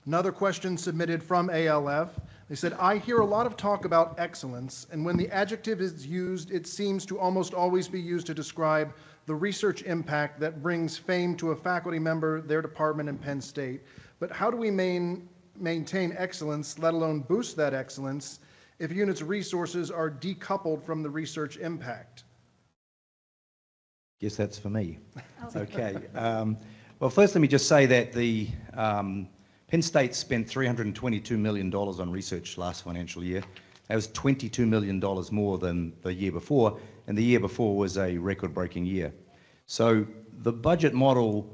Another question submitted from ALF. They said, I hear a lot of talk about excellence, and when the adjective is used, it seems to almost always be used to describe the research impact that brings fame to a faculty member, their department, in Penn State. But how do we maintain excellence, let alone boost that excellence, if units' resources are decoupled from the research impact? Guess that's for me. Okay. Well, first, let me just say that the Penn State spent $322 million on research last financial year. That was $22 million more than the year before, and the year before was a record-breaking year. So the budget model,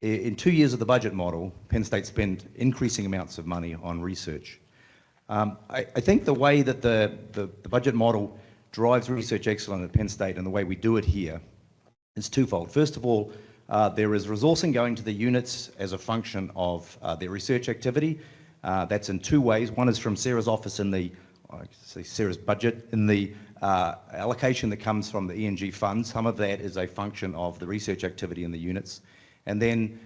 in 2 years of the budget model, Penn State spent increasing amounts of money on research. I think the way that the budget model drives research excellence at Penn State and the way we do it here is twofold. First of all, there is resourcing going to the units as a function of their research activity. That's in two ways. One is from Sarah's office in the, Sarah's budget, in the allocation that comes from the E&G fund. Some of that is a function of the research activity in the units. And then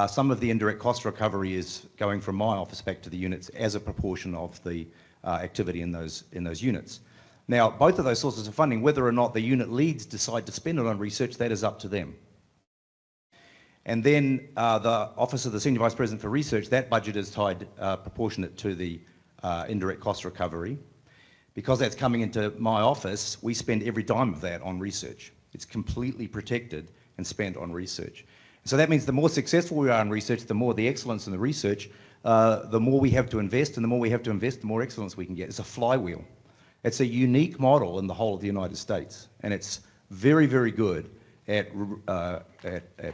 some of the indirect cost recovery is going from my office back to the units as a proportion of the activity in those units. Now, both of those sources of funding, whether or not the unit leads decide to spend it on research, that is up to them. And then the Office of the Senior Vice President for Research, that budget is tied proportionate to the indirect cost recovery. Because that's coming into my office, we spend every dime of that on research. It's completely protected and spent on research. So that means the more successful we are in research, the more the excellence in the research, the more we have to invest, and the more we have to invest, the more excellence we can get. It's a flywheel. It's a unique model in the whole of the United States, and it's very, very good at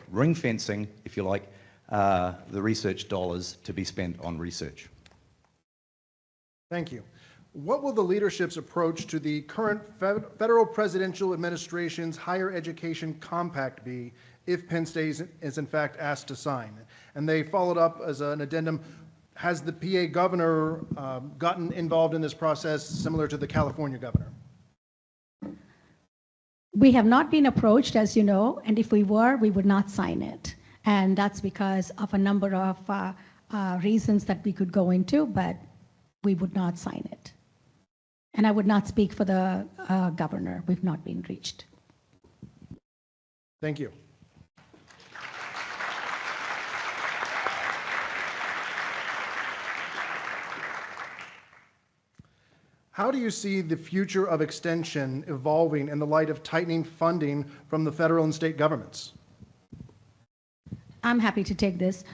ring fencing, if you like, the research dollars to be spent on research. Thank you. What will the leadership's approach to the current federal presidential administration's higher education compact be if Penn State is in fact asked to sign? And they followed up as an addendum, has the PA governor gotten involved in this process similar to the California governor? We have not been approached, as you know, and if we were, we would not sign it. And that's because of a number of reasons that we could go into, but we would not sign it. And I would not speak for the governor. We've not been reached. Thank you. How do you see the future of extension evolving in the light of tightening funding from the federal and state governments? I'm happy to take this.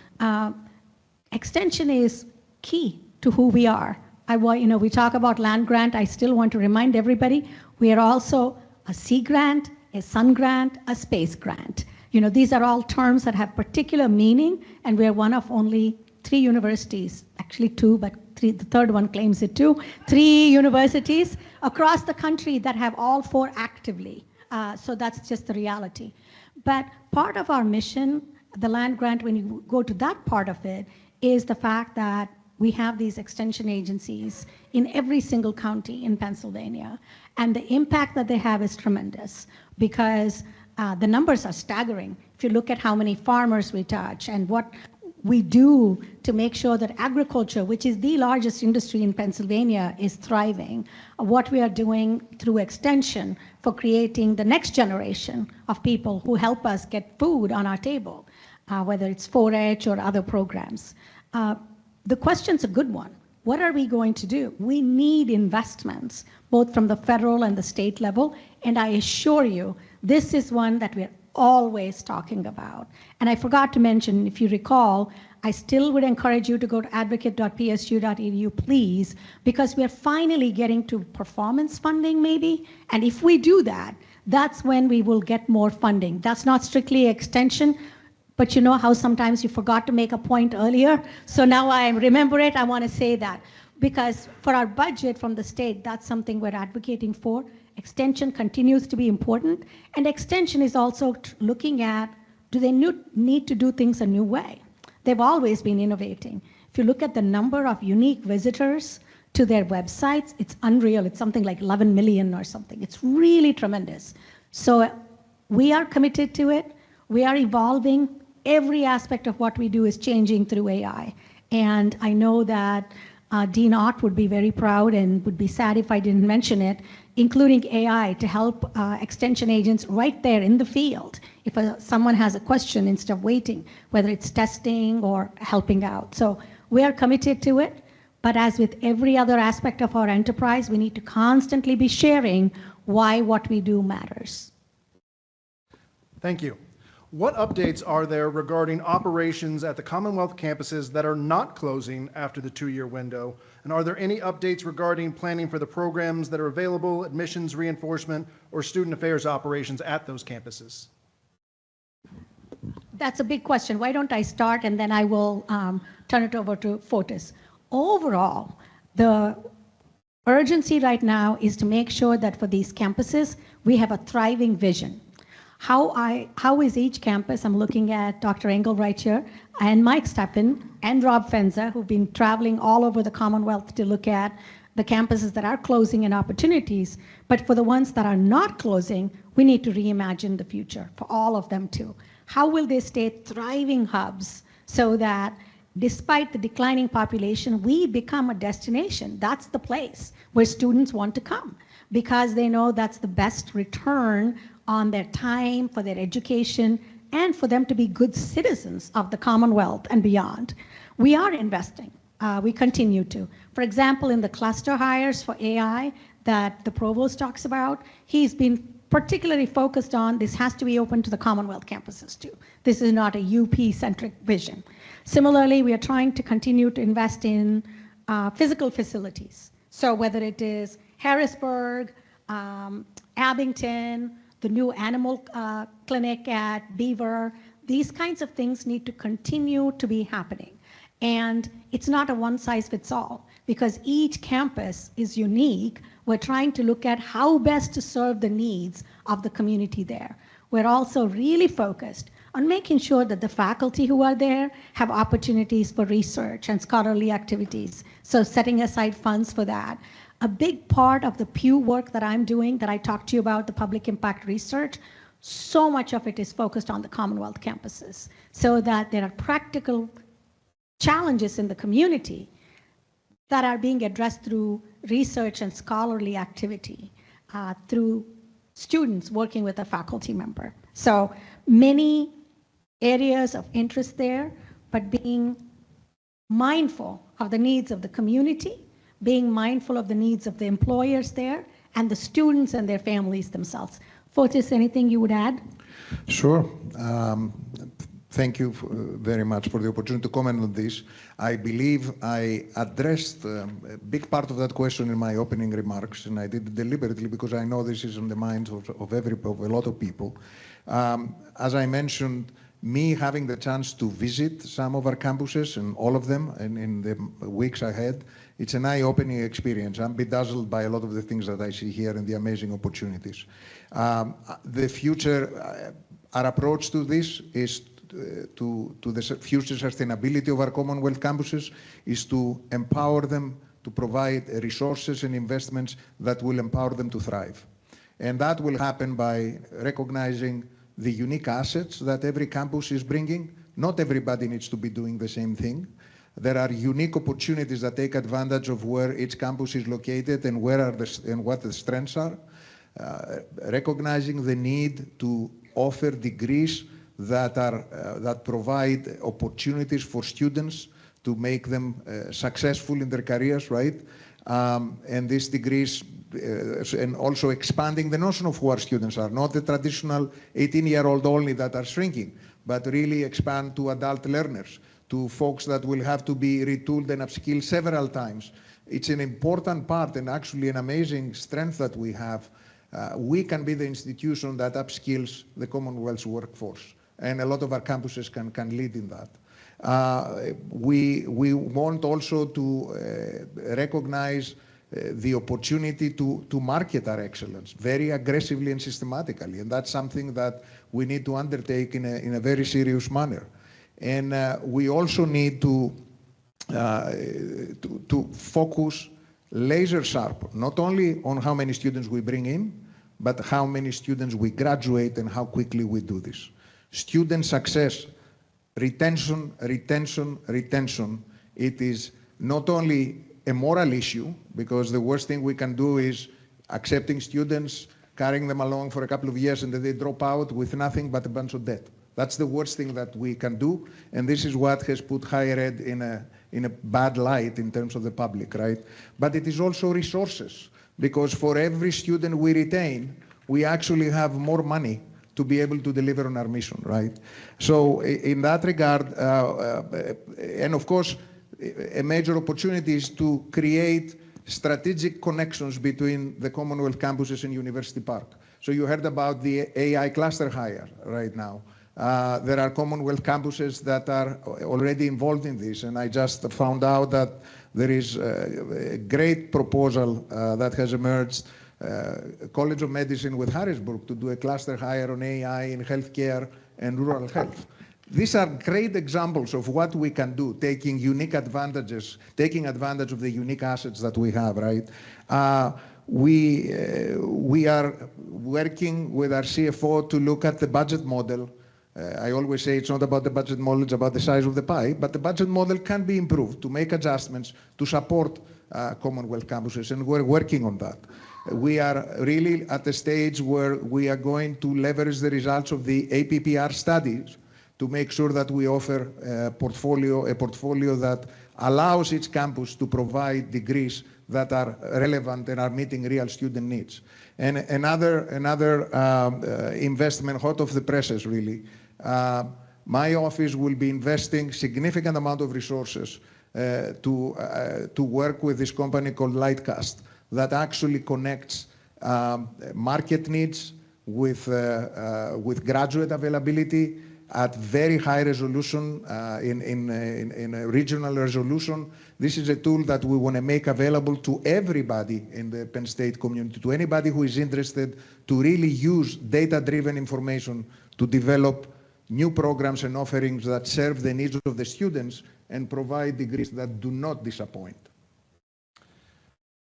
Extension is key to who we are. We talk about land grant. I still want to remind everybody, we are also a sea grant, a sun grant, a space grant. These are all terms that have particular meaning, and we are one of only 3 universities, actually 2, but the third one claims it too, 3 universities across the country that have all 4 actively. So that's just the reality. But part of our mission, the land grant, when you go to that part of it, is the fact that we have these extension agencies in every single county in Pennsylvania. And the impact that they have is tremendous because the numbers are staggering. If you look at how many farmers we touch and what we do to make sure that agriculture, which is the largest industry in Pennsylvania, is thriving, what we are doing through extension for creating the next generation of people who help us get food on our table, whether it's 4-H or other programs. The question's a good one. What are we going to do? We need investments, both from the federal and the state level, and I assure you, this is one that we're always talking about. And I forgot to mention, if you recall, I still would encourage you to go to advocate.psu.edu, please, because we are finally getting to performance funding maybe. And if we do that, that's when we will get more funding. That's not strictly extension, but you know how sometimes you forgot to make a point earlier? So now I remember it, I want to say that. Because for our budget from the state, that's something we're advocating for. Extension continues to be important, and extension is also looking at, do they need to do things a new way? They've always been innovating. If you look at the number of unique visitors to their websites, it's unreal. It's something like 11 million or something. It's really tremendous. So we are committed to it. We are evolving. Every aspect of what we do is changing through AI. And I know that Dean Ott would be very proud and would be sad if I didn't mention it, including AI to help extension agents right there in the field if someone has a question instead of waiting, whether it's testing or helping out. So we are committed to it, but as with every other aspect of our enterprise, we need to constantly be sharing why what we do matters. Thank you. What updates are there regarding operations at the Commonwealth campuses that are not closing after the 2-year window? And are there any updates regarding planning for the programs that are available, admissions reinforcement, or student affairs operations at those campuses? That's a big question. Why don't I start and then I will turn it over to Fortis. Overall, the urgency right now is to make sure that for these campuses, we have a thriving vision. How is each campus, I'm looking at Dr. Engel right here, and Mike Steppen, and Rob Fenza, who've been traveling all over the Commonwealth to look at the campuses that are closing and opportunities. But for the ones that are not closing, we need to reimagine the future for all of them too. How will they stay thriving hubs so that despite the declining population, we become a destination? That's the place where students want to come because they know that's the best return on their time, for their education, and for them to be good citizens of the Commonwealth and beyond. We are investing. We continue to. For example, in the cluster hires for AI that the provost talks about, he's been particularly focused on this has to be open to the Commonwealth campuses too. This is not a UP-centric vision. Similarly, we are trying to continue to invest in physical facilities. So whether it is Harrisburg, Abington, the new animal clinic at Beaver, these kinds of things need to continue to be happening. And it's not a one-size-fits-all because each campus is unique. We're trying to look at how best to serve the needs of the community there. We're also really focused on making sure that the faculty who are there have opportunities for research and scholarly activities. So setting aside funds for that. A big part of the Pew work that I'm doing, that I talked to you about, the public impact research, so much of it is focused on the Commonwealth campuses so that there are practical challenges in the community that are being addressed through research and scholarly activity, through students working with a faculty member. So many areas of interest there, but being mindful of the needs of the community, being mindful of the needs of the employers there, and the students and their families themselves. Fortis, anything you would add? Sure. Thank you very much for the opportunity to comment on this. I believe I addressed a big part of that question in my opening remarks, and I did it deliberately because I know this is on the minds of a lot of people. As I mentioned, me having the chance to visit some of our campuses, and all of them, in the weeks ahead, it's an eye-opening experience. I'm bedazzled by a lot of the things that I see here and the amazing opportunities. The future, our approach to this is to the future sustainability of our Commonwealth campuses is to empower them, to provide resources and investments that will empower them to thrive. And that will happen by recognizing the unique assets that every campus is bringing, Not everybody needs to be doing the same thing. There are unique opportunities that take advantage of where each campus is located and what the strengths are. Recognizing the need to offer degrees that provide opportunities for students to make them successful in their careers, right? And these degrees, and also expanding the notion of who our students are, not the traditional 18-year-old only that are shrinking, but really expand to adult learners, to folks that will have to be retooled and upskilled several times. It's an important part and actually an amazing strength that we have. We can be the institution that upskills the Commonwealth's workforce, and a lot of our campuses can lead in that. We want also to recognize the opportunity to market our excellence very aggressively and systematically, and that's something that we need to undertake in a very serious manner. And we also need to focus laser sharp, not only on how many students we bring in, but how many students we graduate and how quickly we do this. Student success, retention, retention, retention. It is not only a moral issue, because the worst thing we can do is accepting students, carrying them along for a couple of years, and then they drop out with nothing but a bunch of debt. That's the worst thing that we can do, and this is what has put higher ed in a bad light in terms of the public, right? But it is also resources, because for every student we retain, we actually have more money to be able to deliver on our mission, right? So in that regard, and of course, a major opportunity is to create strategic connections between the Commonwealth campuses and University Park. So you heard about the AI cluster hire right now. There are Commonwealth campuses that are already involved in this, and I just found out that there is a great proposal that has emerged, College of Medicine with Harrisburg, to do a cluster hire on AI in healthcare and rural health. These are great examples of what we can do, taking unique advantages, taking advantage of the unique assets that we have, right? We are working with our CFO to look at the budget model. I always say it's not about the budget model, it's about the size of the pie, but the budget model can be improved to make adjustments to support Commonwealth campuses, and we're working on that. We are really at the stage where we are going to leverage the results of the APPR studies to make sure that we offer a portfolio that allows each campus to provide degrees that are relevant and are meeting real student needs. And another investment, hot off the presses really, my office will be investing significant amount of resources to work with this company called Lightcast that actually connects market needs with graduate availability at very high resolution, in a regional resolution. This is a tool that we want to make available to everybody in the Penn State community, to anybody who is interested to really use data-driven information to develop new programs and offerings that serve the needs of the students and provide degrees that do not disappoint.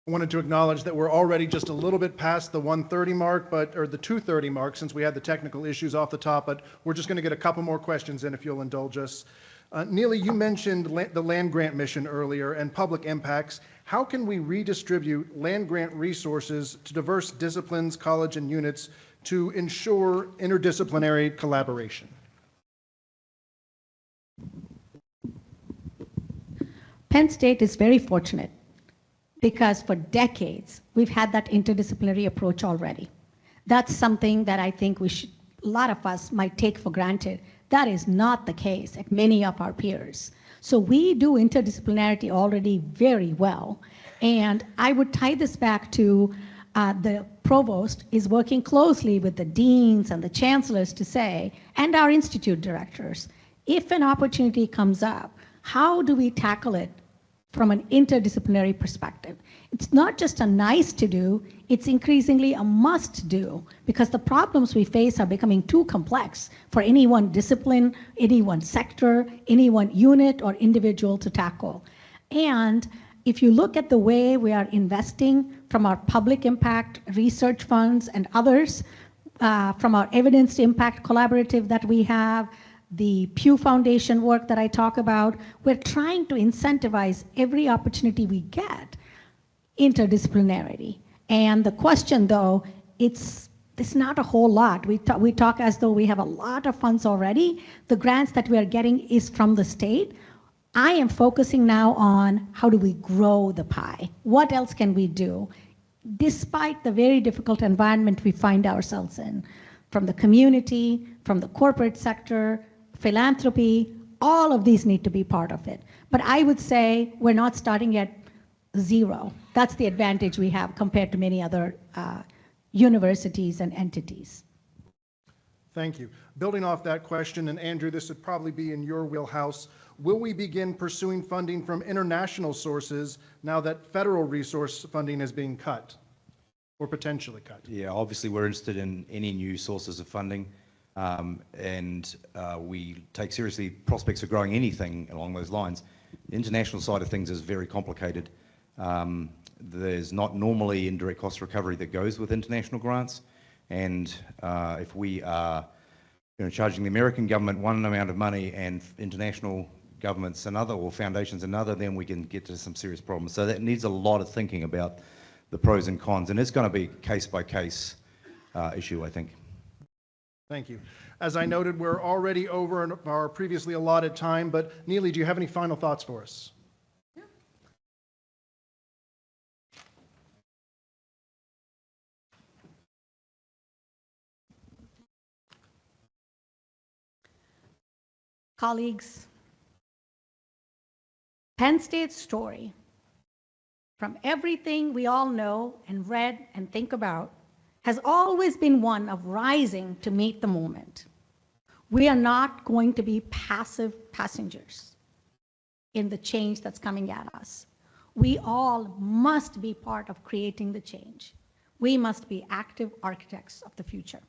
I wanted to acknowledge that we're already just a little bit past the 1:30 mark, or the 2:30 mark, since we had the technical issues off the top, but we're just going to get a couple more questions in if you'll indulge us. Neely, you mentioned the land grant mission earlier and public impacts. How can we redistribute land grant resources to diverse disciplines, college, and units to ensure interdisciplinary collaboration? Penn State is very fortunate because for decades, we've had that interdisciplinary approach already. That's something that I think a lot of us might take for granted. That is not the case at many of our peers. So we do interdisciplinarity already very well. And I would tie this back to the provost is working closely with the deans and the chancellors to say, and our institute directors, if an opportunity comes up, how do we tackle it from an interdisciplinary perspective? It's not just a nice to do, it's increasingly a must do, because the problems we face are becoming too complex for any one discipline, any one sector, any one unit or individual to tackle. And if you look at the way we are investing from our public impact research funds and others, from our evidence impact collaborative that we have, the Pew Foundation work that I talk about. We're trying to incentivize every opportunity we get interdisciplinarity. And the question, though, it's not a whole lot. We talk as though we have a lot of funds already. The grants that we are getting is from the state. I am focusing now on how do we grow the pie? What else can we do? Despite the very difficult environment we find ourselves in, from the community, from the corporate sector, philanthropy, all of these need to be part of it. But I would say we're not starting at zero. That's the advantage we have compared to many other universities and entities. Thank you. Building off that question, and Andrew, this would probably be in your wheelhouse, will we begin pursuing funding from international sources now that federal resource funding is being cut or potentially cut? Yeah, obviously we're interested in any new sources of funding, and we take seriously prospects of growing anything along those lines. The international side of things is very complicated. There's not normally indirect cost recovery that goes with international grants, and if we are charging the American government one amount of money and international governments another, or foundations another, then we can get to some serious problems. So that needs a lot of thinking about the pros and cons, and it's going to be case by case issue, I think. Thank you. As I noted, we're already over our previously allotted time, but Neely, do you have any final thoughts for us? Colleagues, Penn State's story, from everything we all know and read and think about, has always been one of rising to meet the moment. We are not going to be passive passengers in the change that's coming at us. We all must be part of creating the change. We must be active architects of the future.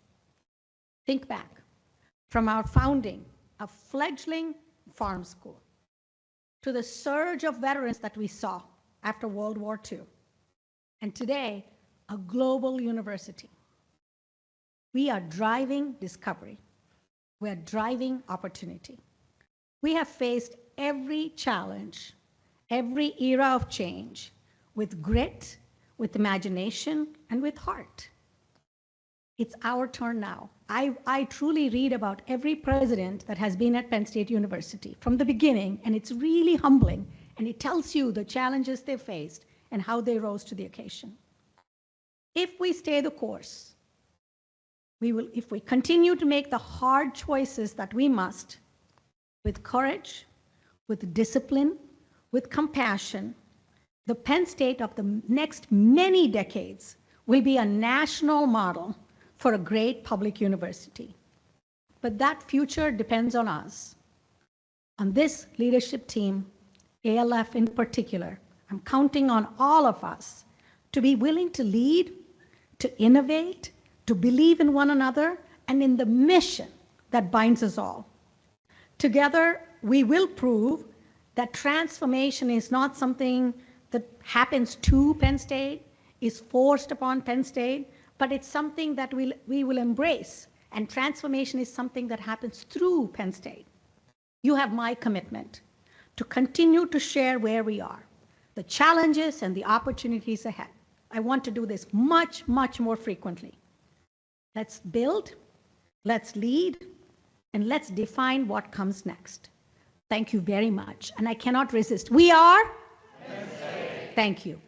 Think back, from our founding, a fledgling farm school, to the surge of veterans that we saw after World War II, and today, a global university. We are driving discovery. We are driving opportunity. We have faced every challenge, every era of change with grit, with imagination, and with heart. It's our turn now. I truly read about every president that has been at Penn State University from the beginning, and it's really humbling, and it tells you the challenges they faced and how they rose to the occasion. If we stay the course, if we continue to make the hard choices that we must, with courage, with discipline, with compassion, the Penn State of the next many decades will be a national model for a great public university. But that future depends on us, on this leadership team, ALF in particular. I'm counting on all of us to be willing to lead, to innovate, to believe in one another, and in the mission that binds us all. Together, we will prove that transformation is not something that happens to Penn State, is forced upon Penn State, but it's something that we will embrace, and transformation is something that happens through Penn State. You have my commitment to continue to share where we are, the challenges and the opportunities ahead. I want to do this much, much more frequently. Let's build, let's lead, and let's define what comes next. Thank you very much, and I cannot resist. We are? Penn State. Thank you.